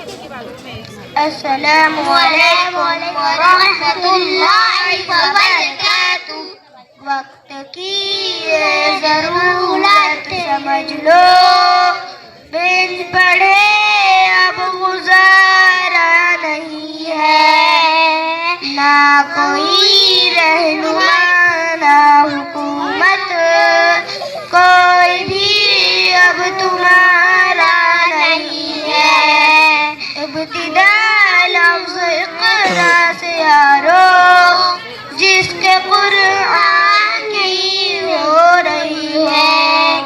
السلام علیکم ورحمۃ اللہ وبرکاتہ. وقت کی یہ ضرورت سمجھ لو، بن پڑھے اب گزارا نہیں ہے. نہ کوئی رہنما نہ حکومت، کوئی بھی اب تمہارا نہیں ہے. ابتدا لفظ اقرا سے یارو، جس کے قرآن کی ہو رہی ہے.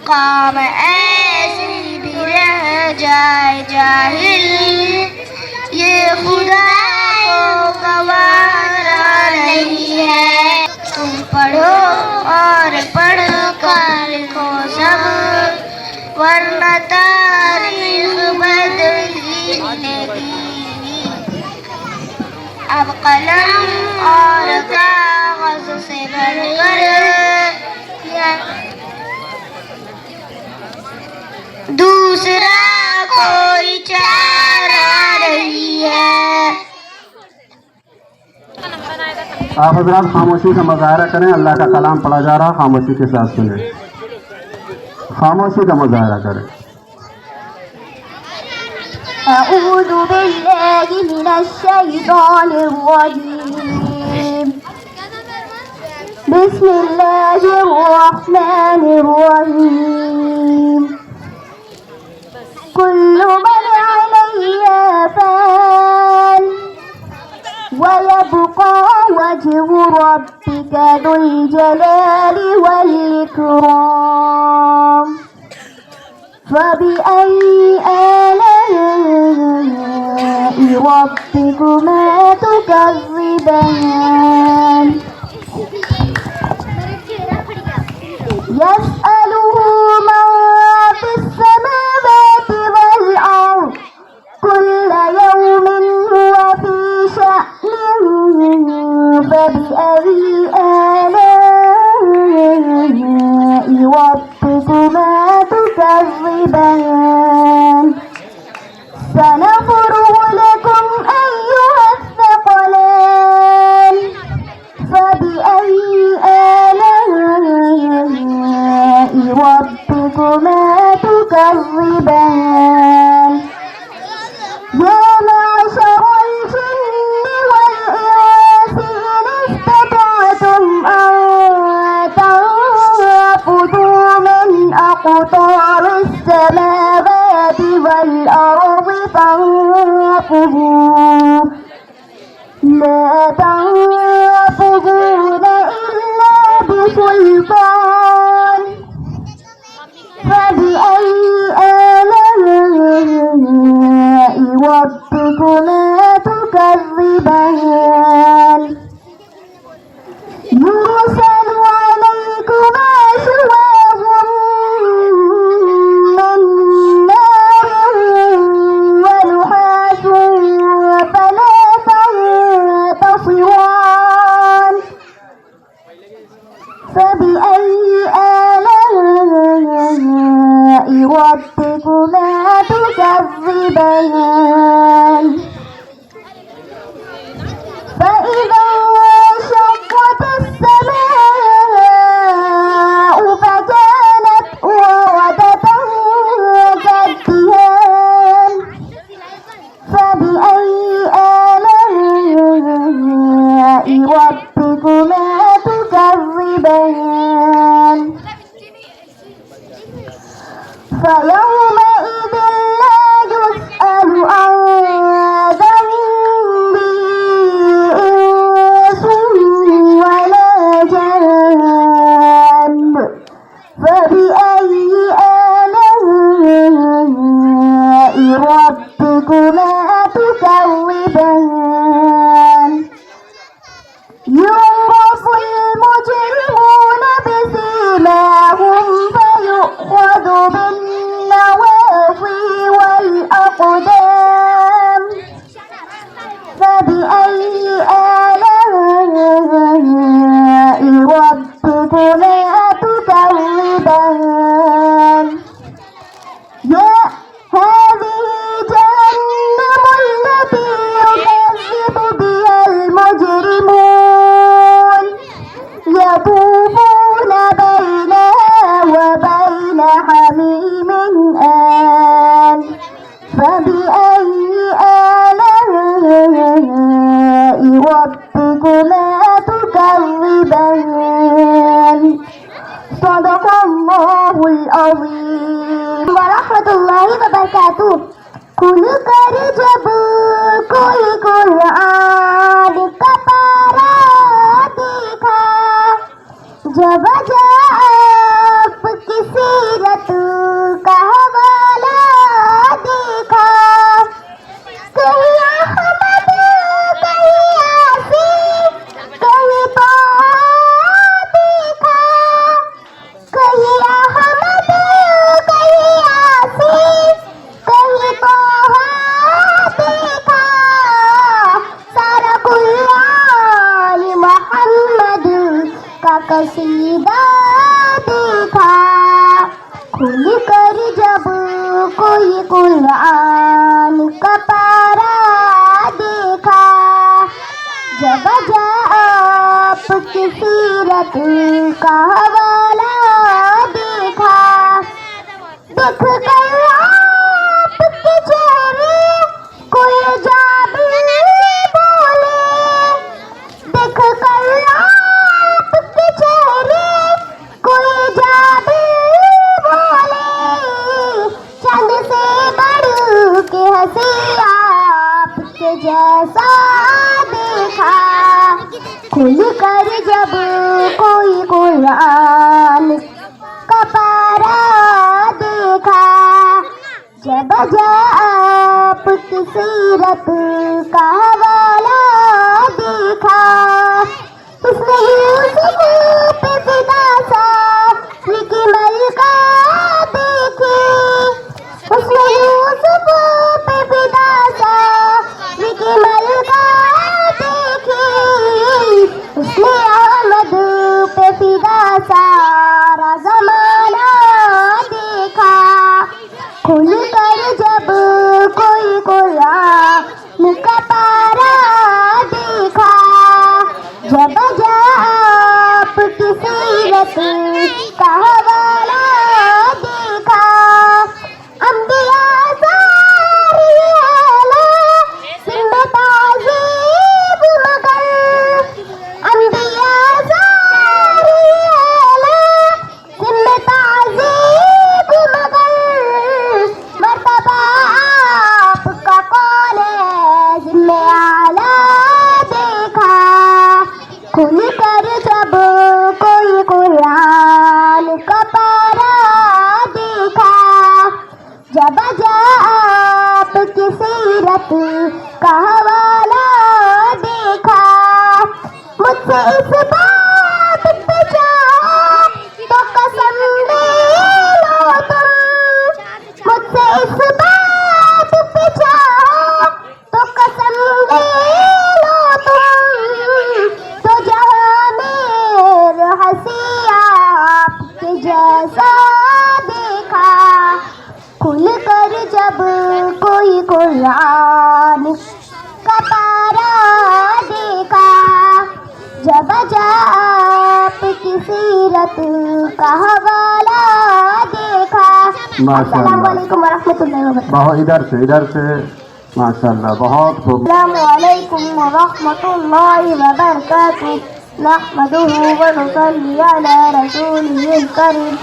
کام ایسی بھی رہ جائے جاہل، یہ خدا کو گوارا نہیں ہے. تم پڑھو اور پڑھ کر لکھو سب، ورنہ تاریخ بدلی گی. اب قلم اور کاغذ سے بڑھ کر دوسرا کوئی چارہ نہیں ہے. آپ حضرات خاموشی کا مظاہرہ کریں. اللہ کا کلام پڑھا جا رہا، خاموشی کے ساتھ سنیں، خاموشی کا مظاہرہ کریں. اعوذ باللہ من الشیطان الرجیم. بسم اللہ الرحمن الرحیم. کل من علیہا فان وَيَبْقَى وَجْهُ رَبِّكَ ذُو الْجَلَالِ وَالْإِكْرَامِ. فَبِأَيِّ آلَاءِ رَبِّكُمَا تُكَذِّبَانِ. يَسْأَلُهُ مَن فِي السَّمَاوَاتِ وَالْأَرْضِ كُلَّ يَوْمٍ هُوَ فِي شَأْنٍ. فَبِأَيِّ آلَاءِ رَبِّكُمَا تُكَذِّبَانِ. سَنَفْرُغُ لَكُمْ أَيُّهَ الثَّقَلَانِ. فَبِأَيِّ آلَاءِ رَبِّكُمَا تُكَذِّبَانِ. يَا مَعْشَرَ الْجِنِّ وَالْإِنسِ إِنِ اسْتَطَعْتُمْ أَن تَنفُذُوا مِنْ أَقْطَارِ السَّمَاوَاتِ وَالْأَرْضِ فَانفُذُوا. لَا تَنفُذُونَ إِلَّا بِسُلْطَانٍ. فَبِأَيِّ آلَاءِ رَبِّكُمَا تُكَذِّبَانِ. يُرْسَلُ عَلَيْكُمَا شُوَاظٌ مِّن نَّارٍ وَنُحَاسٌ فَلَا تَنتَصِرَانِ. فَبِأَيِّ آلَاءِ رَبِّكُمَا تُكَذِّبَانِ. فَإِذَا انشَقَّتِ السَّمَاءُ فَكَانَتْ وَرْدَةً كَالدِّهَانِ. فَبِأَيِّ آلَاءِ رَبِّكُمَا تُكَذِّبَانِ. فَيَوْمَئِذٍ لَا يُسْأَلُ عَن ذَنبِهِ إِنسٌ وَلَا جَانٌّ. فَبِأَيِّ آلَاءِ رَبِّكُمَا تُكَذِّبَانِ. يُعْرَفُ الْمُجْرِمُونَ بِسِيمَاهُمْ فَيُؤْخَذُ بِالنَّوَاصِي وَالْأَقْدَامِ. فَبِأَيِّ آلَاءِ رَبِّكُمَا تُكَذِّبَانِ. هَٰذِهِ جَهَنَّمُ تو کھل کر جب کوئی قرآن کا پارا دیکھا، جب آپ کی سیرت کا حوالہ دیکھا، کہیں احمد کہیں یاسین کہیں طه دیکھا، کہیں احمد کہیں یاسین کہیں طه دیکھا، سارا قرآن محمد کا قصیدہ دیکھا، کھل کر جب کوئی قرآن کا پارا دیکھا، جب آپ کی سیرت کا حوالہ دیکھا، دیکھ کر آپ کے چہرے کوئی جادو بولے، دیکھ کر آپ کے چہرے کوئی جادو بولے، چند سے بڑھ کے ہنسی آپ کے جیسا دیکھا، کھل کر جب کوئی قرآن کا پارا دیکھا، جب آپ کی سیرت کا حوالہ دیکھا، اس نے یوسف پہ فدا سا کی ملکہ دیکھی، اس نے یوسف پہ فدا سا کی ملکہ دیکھی، اس نے احمد پہ فدا سارا زمانہ دیکھا، کھل کر جب کوئی قرآن کا پارا دیکھا، جب آپ کی سیرت کا حوالہ دیکھا، انبیاء ساری اعلیٰ میں تعظیم مگر، انبیاء ساری اعلیٰ میں تعظیم مگر، مرتبہ آپ کا کون ہے ذم اعلیٰ دیکھا، کھل کر جب کوئی قرآن کا پارا دیکھا، جب آپ کی سیرت کا حوالہ دیکھا، مجھ سے اس بات پہ چاہو تو قسم لے لو تم، مجھ سے اس بات پہ چاہو تو قسم لے لو تم، تو جہاں میں ہنسی آپ کے جیسا دیکھا، کھل کر جب کوئی قرآن کا پارا دیکھا، جب آپ کی سیرت کا حوالہ دیکھا۔ السلام علیکم ورحمۃ اللہ وبرکاتہ۔ بہت ادھر سے ماشاء اللہ بہت خوب۔ السلام علیکم ورحمۃ اللہ وبرکاتہ، نحمدہ ونصلی علی رسولہ الکریم،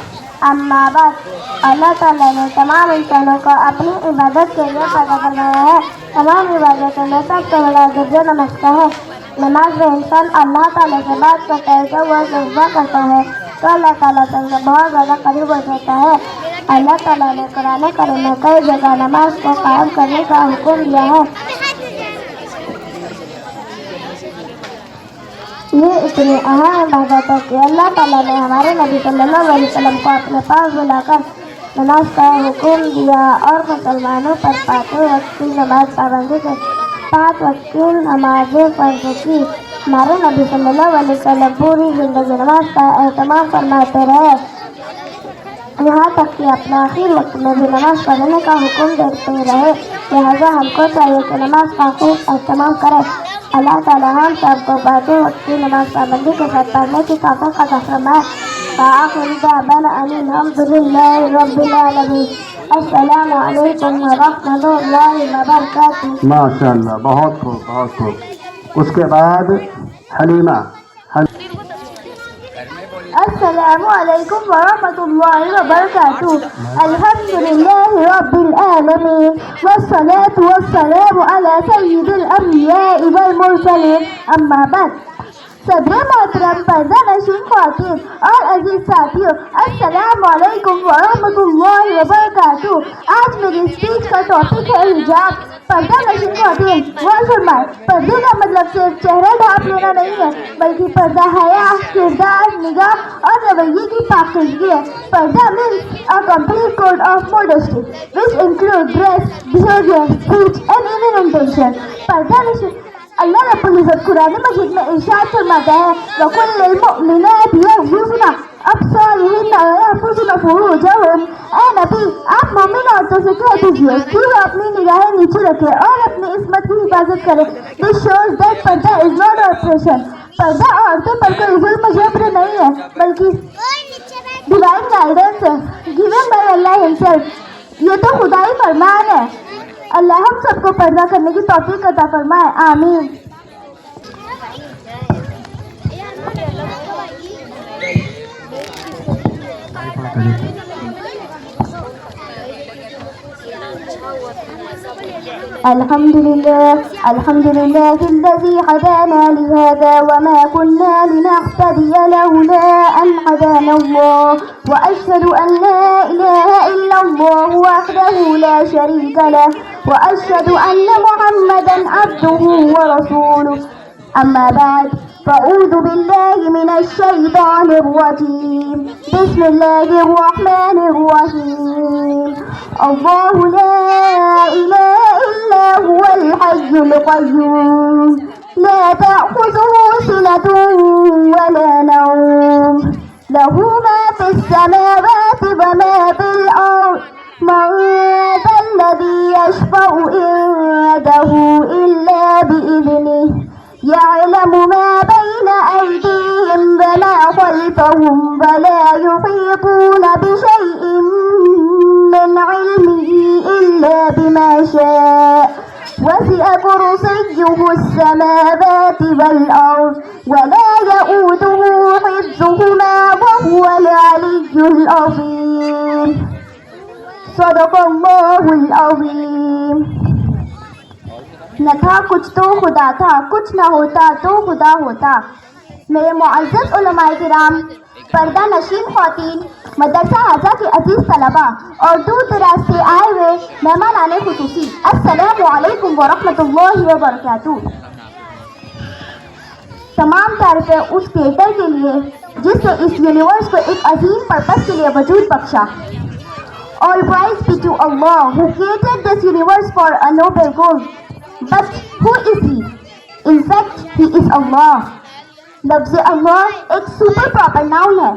اما بعد۔ اللہ تعالیٰ نے تمام انسانوں کو اپنی عبادت کے لیے پیدا فرمایا ہے۔ تمام عبادتوں میں سب سے بڑا درجہ نماز کا ہے۔ نماز میں انسان اللہ تعالیٰ سے بات کرتا ہے تو وہ سجدہ کرتا ہے تو اللہ تعالیٰ سے بہت زیادہ قریب ہو جاتا ہے۔ اللہ تعالیٰ نے قرآن کریم میں کئی جگہ نماز کو قائم کرنے کا حکم دیا ہے۔ یہ اتنی اہم عبادت ہے کہ اللہ تعالیٰ نے ہمارے نبی صلی اللہ علیہ وسلم کو اپنے پاس بلا کر نماز کا حکم دیا اور مسلمانوں پر 5 وقت کی نماز پابندی سے 5 وقت کی نمازیں فرض کی۔ ہمارے نبی صلی اللہ علیہ وسلم پوری زندگی نماز کا اہتمام فرماتے رہے، یہاں تک کہ اپنے آخری وقت میں بھی نماز پڑھنے کا حکم دیتے رہے۔ لہٰذا ہم کو چاہیے کہ نماز کا خوب اہتمام کریں۔ اللہ تعالیٰ ہم سب کو 5 وقت کی نماز پابندی کے ساتھ پڑھنے کی توفیق عطا فرمائے۔ وآخر دعوانا ان الحمد للہ رب العالمین۔ السلام علیکم ورحمۃ اللہ وبرکاتہ۔ ماشاء اللہ بہت خوب بہت خوب۔ اس کے بعد حلیمہ۔ السلام علیکم ورحمۃ اللہ وبرکاتہ. الحمد للہ رب العالمین والصلاة والسلام علی سید الانبیاء والمرسلین. اما بعد. صدر محترم پردہ نشین خواتین اور عزیز ساتھیوں، السلام علیکم ورحمۃ اللہ وبرکاتہ. آج میری اسپیچ کا ٹاپک ہے حجاب. پردہ نشین خواتین غور فرمائے، پردے کا مطلب صرف چہرہ ڈھانپ لینا نہیں ہے، بلکہ پردہ حیا، کردار، نگاہ اور رویے کی پاکیزگی ہے. پردہ means a complete code of modesty which include dress, behavior, speech and even intention. پردہ نشین اللہ رب العزت قرآن مجید میں ارشاد فرماتا ہے وَقُلْ لِلْمُؤْمِنَاتِ يَغْضُضْنَ أَبْصَارِهِنَّ وَيَحْفَظْنَ فُرُوجَهُنَّ. اے نبی، آپ مومن عورتوں سے کہہ دیجیے کہ وہ اپنی نگاہیں نیچے رکھے اور اپنی عصمت کی حفاظت کرے. This shows that پردہ is not oppression. پردہ عورتوں پر کوئی ظلم و جبر نہیں ہے، بلکہ ڈیوائن گائیڈنس ہے given by Allah himself. یہ تو خدائی فرمان ہے. اللہ ہم سب کو پردہ کرنے کی توفیق عطا فرمائے. آمین. الحمد لله الذي هدانا لهذا وما كنا لنهتدي لولا أن هدانا الله وأشهد أن لا إله إلا الله وحده لا شريك له وأشهد أن محمدا عبده ورسوله. أما بعد فأعوذ بالله من الشيطان الرجيم. بسم الله الرحمن الرحيم. الله لا إله إلا هو الحي القيوم لا تأخذه سنة ولا نوم له ما في السماوات وما في الأرض. من ذا الذي يشفع عنده إلا بإذنه يعلم ما بين أيديهم وما خلفهم ولا يحيطون بشيء من علمه إلا بما شاء وسع كرسيه السماوات والأرض ولا يؤوده حفظهما وهو العلي العظيم. صدق اللہ العظیم. نہ تھا کچھ تو خدا تھا، کچھ نہ ہوتا تو خدا ہوتا. میرے معزز علماء کرام، پردہ نشین خواتین، مدرسہ حاضہ کے عزیز طلباء اور دور دراز سے آئے ہوئے مہمانان خصوصی، السلام علیکم ورحمۃ اللہ وبرکاتہ. تمام تعریفیں اس کریٹر کے لیے جس نے اس یونیورس کو ایک عظیم پرپس کے لیے وجود بخشا. All praise be to Allah who created this universe for a noble goal. But who is He? In fact, He is Allah. لفظ اللہ ایک سپر پراپر ناؤن ہے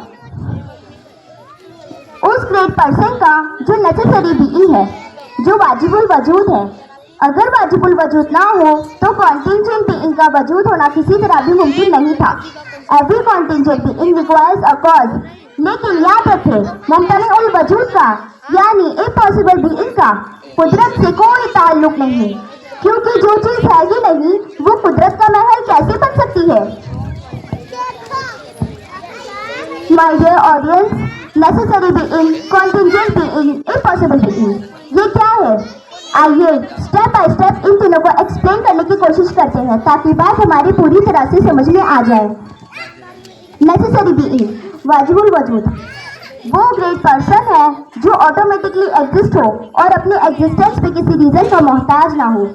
اس گریٹ پرسن کا جو نیسیسری بھی ہے، جو واجب الوجود ہے. اگر واجب الوجود نہ ہو تو کانٹینجنٹ بینگ کا وجود ہونا کسی طرح بھی ممکن نہیں تھا. Every contingent being requires a cause. لیکن یاد رکھے ممتنع الوجود کا یعنی امپاسبل بینگ کا قدرت سے کوئی تعلق نہیں، کیونکہ جو چیز ہے ہی نہیں وہ قدرت کا محل کیسے بن سکتی ہے. My dear audience, necessary being, contingent being, impossible being. یہ کیا ہے؟ آئیے اسٹیپ بائی اسٹیپ ان تینوں کو ایکسپلین کرنے کی کوشش کرتے ہیں تاکہ بات ہماری پوری طرح سے سمجھ میں آ جائے. نیسیسری بینگ، واجب الوجود، وہ گریٹ پرسن ہے جو آٹومیٹکلی ایگزسٹ ہو اور اپنے ایگزسٹنس پہ کسی ریزن کا محتاج نہ ہو.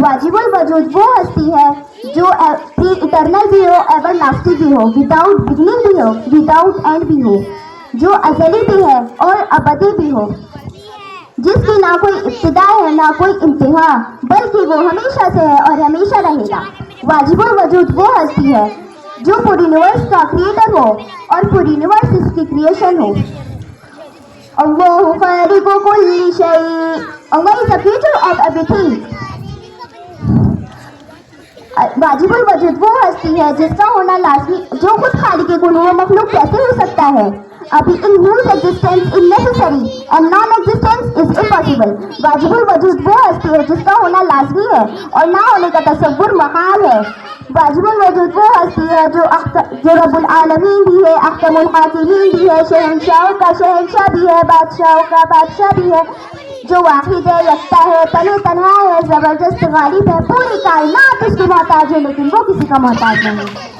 واجب الوجود وہ ہستی ہے جو اٹرنل بھی ہو، ایور لاسٹنگ بھی ہو، وداؤٹ بگننگ بھی ہو، وداؤٹ اینڈ بھی ہو، جو ازلی بھی ہے اور ابدی بھی ہو، جس کی نہ کوئی ابتدا ہے نہ کوئی انتہا، بلکہ وہ ہمیشہ سے ہے اور ہمیشہ رہے گا. واجب الوجود وہ ہستی ہے جو پوری یونیورس کا کریٹر ہو اور پوری یونیورس اس کی کریشن ہو. اللہ خالق کل شیء. اللہ از the creator of everything. واجب الوجود وہ ہستی ہے جس کا ہونا لازمی، جو خود خالق کل ہو. مخلوق کیسے ہو سکتا ہے؟ ابھی in whose existence is necessary and non-existence is impossible. واجب الوجود وہ ہستی ہے جس کا ہونا لازمی ہے اور نہ ہونے کا تصور محال ہے. واجب الوجود وہ ہستی ہے جو رب العالمین بھی ہے، احکم الحاکمین بھی ہے، شہنشاہوں کا شہنشاہ بھی ہے، بادشاہوں کا بادشاہ بھی ہے، جو واحد ہے، یکتا ہے، تنہا تنہا ہے، زبردست غالب ہے، پوری کائنات اس کی محتاج ہے لیکن وہ کسی کا محتاج نہیں ہے۔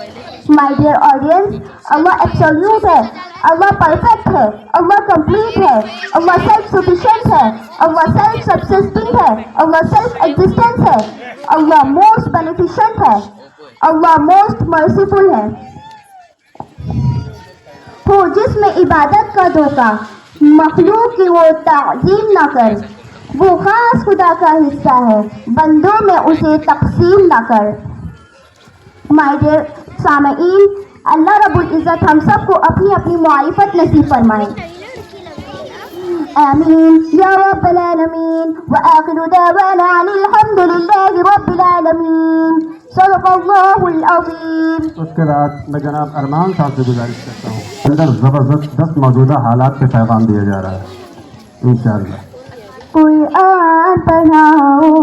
My dear audience, Allah absolute ہے، Allah perfect ہے، Allah complete ہے، Allah self sufficient ہے، Allah self subsisting ہے، Allah self existence ہے، Allah most beneficent ہے، Allah most merciful ہے۔ ہو جس میں عبادت کا دھوکہ، مخلوق کی وہ تعظیم نہ کر، وہ خاص خدا کا حصہ ہے، بندوں میں اسے تقسیم نہ کر۔ مائی ڈیئر سامعین، اللہ رب العزت ہم سب کو اپنی اپنی معرفت نصیب فرمائے۔ آمین یا رب العالمین، وآخر دعوانا ان الحمد للہ رب العالمین، صدق اللہ العظیم۔ اس کے بعد میں جناب ارمان صاحب سے گزارش کرتا ہوں، اندر زبردست موجودہ حالات پہ پیغام دیا جا رہا ہے انشاءاللہ۔ قرآن پڑھاؤ،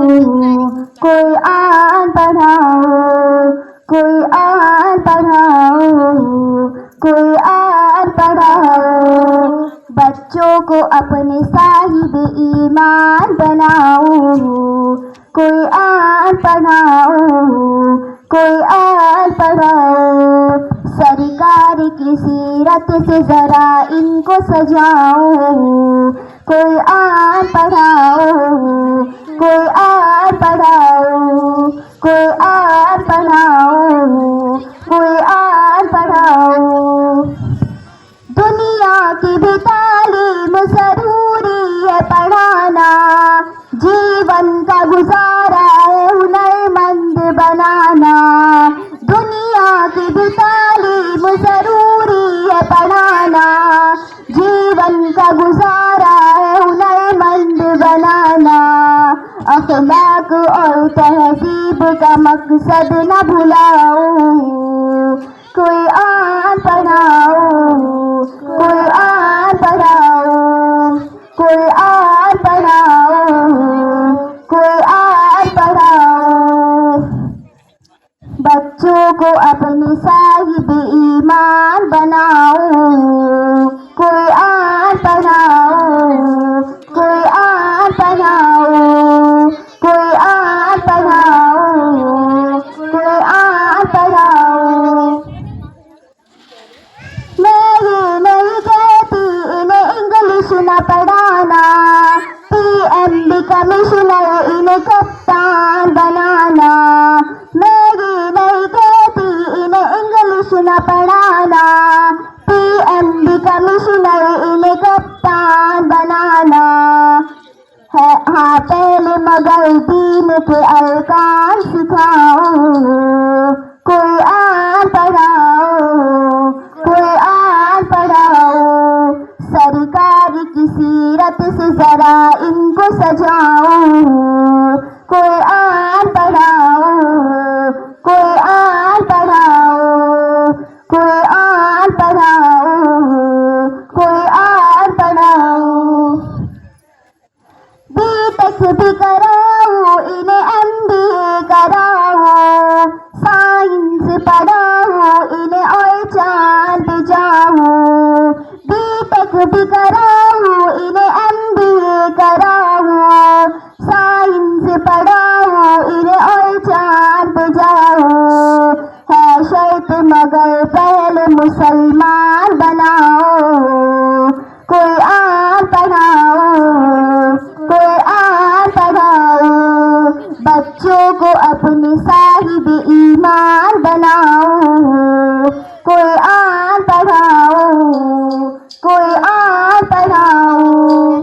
قرآن پڑھاؤ، قرآن پڑھاؤ، قرآن پڑھاؤ، بچوں کو اپنے صاحب ایمان بناؤ، قرآن پڑھاؤ، قرآن پڑھاؤ، سرکار کی سیرت سے ذرا ان کو سجاؤ، قرآن پڑھاؤ، قرآن پڑھاؤ، قرآن پڑھاؤ، قرآن پڑھاؤ۔ دنیا کی بھی تعلیم ضروری ہے پڑھانا، جیون کا گزارا ہے ہنرمند بنانا، دنیا کی بھی تعلیم ضروری ہے پڑھانا، جیون کا گزارا ہے ہنرمند بنانا، اخلاق اور تہذیب کا مقصد نہ بھلاؤ، قرآن پڑھاؤ، قرآن پڑھاؤ، قرآن پڑھاؤ، قرآن پڑھاؤ، بچوں کو اپنے صاحب ایمان بناؤ، قرآن پڑھاؤ، قرآن پڑھاؤ، قرآن پڑھاؤ، قرآن پڑھاؤ۔ میں یہ نہیں کہتی انہیں انگلش نہ پڑھانا، پی ایم بی کمشنر انہیں کپتان بنانا، میں یہ نہیں کہتی انہیں انگلش نہ پڑھانا، پی ایم بی کمشنر انہیں کپتان بنانا ہے، ہاں پہلے مگر دین کے ارکان سکھاؤ، قرآن پڑھاؤ، قرآن پڑھاؤ، سرکار کی سیرت سے ذرا ان کو سجاؤ، قرآن پڑھاؤ، قرآن پڑھاؤ، قرآن پڑھاؤ، قرآن پڑھاؤ۔ بی ٹیک بھی کراؤ، انہیں ایم بی اے کراؤ، سائنس پڑھاؤ انہیں اور چاند پہ جاؤ، بی ٹیک بھی کراؤ، انہیں ایم بی اے کراؤ، سائنس پڑھاؤ انہیں اور چاند پہ جاؤ، ہے شرط مگر پہلے مسلمان بناؤ، قرآن پڑھاؤ، قرآن پڑھاؤ، بچوں کو اپنے صاحب ایمان بناؤ، قرآن پڑھاؤ، قرآن پڑھاؤ۔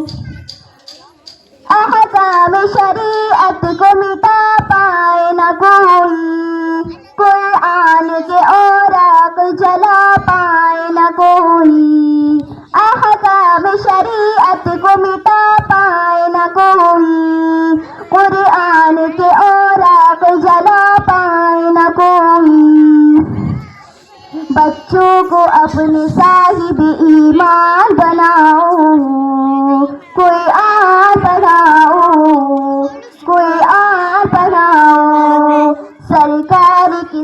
احکام شریعت کو مٹا پائے نہ کوئی، قرآن کے اوراق جلا پائے نہ کوئی، احکام شریعت کو مٹا پائے نہ کوئی، قرآن کے اوراق جلا پائے نہ کوئی، بچوں کو اپنے صاحب ایمان بناؤ، قرآن پڑھاؤ، قرآن پڑھاؤ، سرکار کی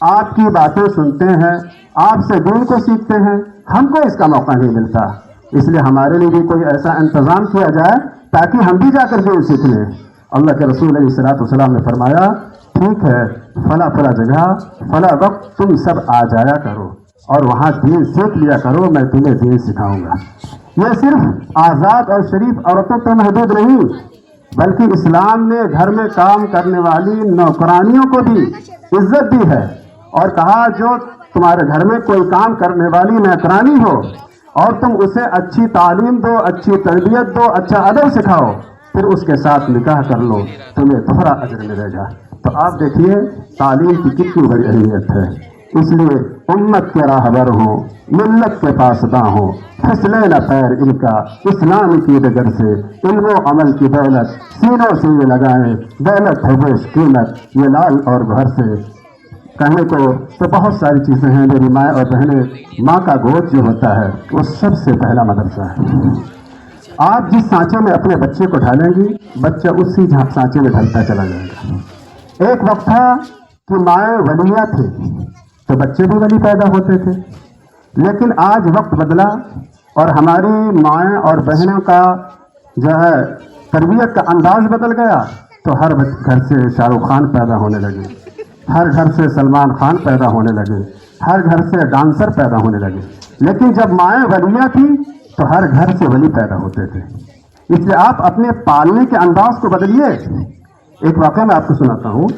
آپ کی باتیں سنتے ہیں, آپ سے دین کو سیکھتے ہیں, ہم کو اس کا موقع نہیں ملتا. اس لیے ہمارے لیے بھی کوئی ایسا انتظام کیا جائے تاکہ ہم بھی جا کر دین سیکھ لیں. اللہ کے رسول علیہ الصلوۃ والسلام نے فرمایا, ٹھیک ہے فلاں فلاں جگہ فلاں وقت تم سب آ جایا کرو اور وہاں دین سیکھ لیا کرو, میں تمہیں دین سکھاؤں گا. یہ صرف آزاد اور شریف عورتوں پہ محدود نہیں, بلکہ اسلام نے گھر میں کام کرنے والی نوکرانیوں کو بھی عزت دی ہے اور کہا جو تمہارے گھر میں کوئی کام کرنے والی نوکرانی ہو اور تم اسے اچھی تعلیم دو, اچھی تربیت دو, اچھا ادب سکھاؤ, پھر اس کے ساتھ نکاح کر لو, تمہیں دوہرا اجر ملے گا. تو آپ دیکھیے تعلیم کی کتنی بڑی اہمیت ہے. اس لیے امت کے راہبر ہوں, ملت کے پاسداں ہوں, پھسلے نہ پیر ان کا اسلام کی ڈگر سے, علم و عمل کی دولت سینوں سے یہ لگائیں, دولت ہے بیش قیمت یہ لال اور گھر سے. کہنے کو تو بہت ساری چیزیں ہیں میری ماں اور بہنیں. ماں کا گود جو ہوتا ہے وہ سب سے پہلا مدرسہ ہے. آپ جس سانچے میں اپنے بچے کو ڈھالیں گی بچہ اسی سانچے میں ڈھلتا چلا جائے گا. ایک وقت تھا کہ مائیں ولیاں تھیں تو بچے بھی ولی پیدا ہوتے تھے, لیکن آج وقت بدلا اور ہماری مائیں اور بہنوں کا جو ہے تربیت کا انداز بدل گیا, تو ہر گھر سے شاہ رخ خان پیدا ہونے لگے, ہر گھر سے سلمان خان پیدا ہونے لگے, ہر گھر سے ڈانسر پیدا ہونے لگے. لیکن جب مائیں ولیاں تھیں تو ہر گھر سے ولی پیدا ہوتے تھے. اس لیے آپ اپنے پالنے کے انداز کو بدلیے. ایک واقعہ میں آپ کو سناتا ہوں.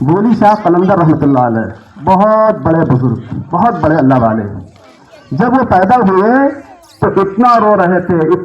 بولی شاہ قلندر رحمۃ اللہ علیہ بہت بڑے بزرگ, بہت بڑے اللہ والے, جب وہ پیدا ہوئے تو اتنا رو رہے تھے, اتنا